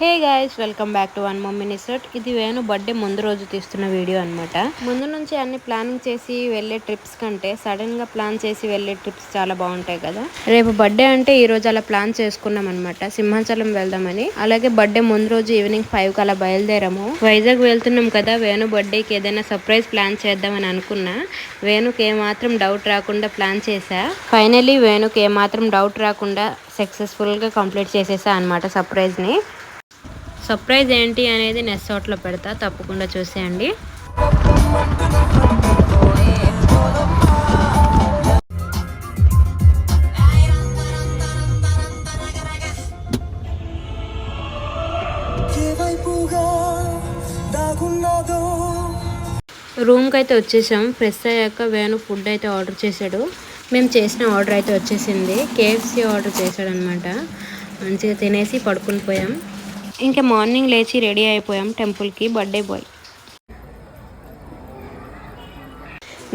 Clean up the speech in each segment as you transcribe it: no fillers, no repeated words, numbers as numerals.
Hey guys, welcome back to one more mini set. ఇది Venu birthday ముందు రోజు తీస్తున్న వీడియో అనమాట. ముందు నుంచి అన్ని ప్లానింగ్ చేసి వెళ్ళే ట్రిప్స్ కంటే సడన్ గా ప్లాన్ చేసి వెళ్ళే ట్రిప్స్ చాలా బాగుంటాయి కదా. రేపు బర్త్డే అంటే ఈ రోజు అలా ప్లాన్ చేసుకున్నాం అనమాట. సింహాచలం వెళ్దామని. అలాగే బర్త్డే ముందు రోజు ఈవినింగ్ 5 అలా బయలుదేరాము. వైజాగ్ వెళ్తున్నాం కదా, వేణు బర్త్డేకి ఏదైనా సర్ప్రైజ్ ప్లాన్ చేద్దామని అనుకున్నా. వేణుకి ఏమాత్రం డౌట్ రాకుండా ప్లాన్ చేశా. ఫైనలీ వేణుకి ఏమాత్రం డౌట్ రాకుండా సక్సెస్ఫుల్ గా కంప్లీట్ చేసేసా అనమాట సర్ప్రైజ్ ని. సర్ప్రైజ్ ఏంటి అనేది నెక్స్ట్ షాట్లో పెడతా, తప్పకుండా చూసేయండి. రూమ్కి అయితే వచ్చేసాం. ఫ్రెష్ అయ్యాక వేణు ఫుడ్ అయితే ఆర్డర్ చేశాడు. మేము చేసిన ఆర్డర్ అయితే వచ్చేసింది. KFC ఆర్డర్ చేశాడు అనమాట. మంచిగా తినేసి పడుకుని పోయాం. ఇంకా మార్నింగ్ లేచి రెడీ అయిపోయాం టెంపుల్కి. బర్త్డే బాయ్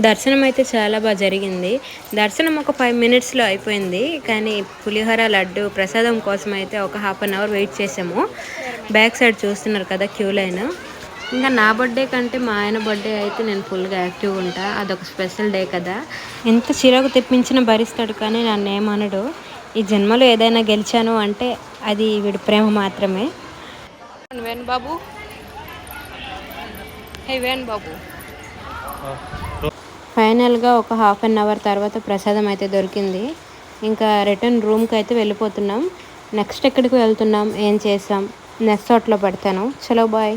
దర్శనం అయితే చాలా బాగా జరిగింది. దర్శనం ఒక 5 minutesలో అయిపోయింది. కానీ పులిహోర లడ్డు ప్రసాదం కోసం అయితే ఒక 1/2 hour వెయిట్ చేసాము. బ్యాక్ సైడ్ చూస్తున్నారు కదా క్యూ లైన్. ఇంకా నా బర్త్డే కంటే మా ఆయన బర్త్డే అయితే నేను ఫుల్గా యాక్టివ్గా ఉంటా. అదొక స్పెషల్ డే కదా. ఎంత చిరాకు తెప్పించినా భరిస్తాడు, కానీ నన్ను ఏమనడు. ఈ జన్మలో ఏదైనా గెలిచాను అంటే అది వీడి ప్రేమ మాత్రమే. వేణు బాబు, హే వేణు బాబు. ఫైనల్గా ఒక 1/2 hour తర్వాత ప్రసాదం అయితే దొరికింది. ఇంకా రిటర్న్ రూమ్కి అయితే వెళ్ళిపోతున్నాం. నెక్స్ట్ ఎక్కడికి వెళ్తున్నాం, ఏం చేసాం నెక్స్ట్ షాట్లో పెడతాను. చలో బాయ్.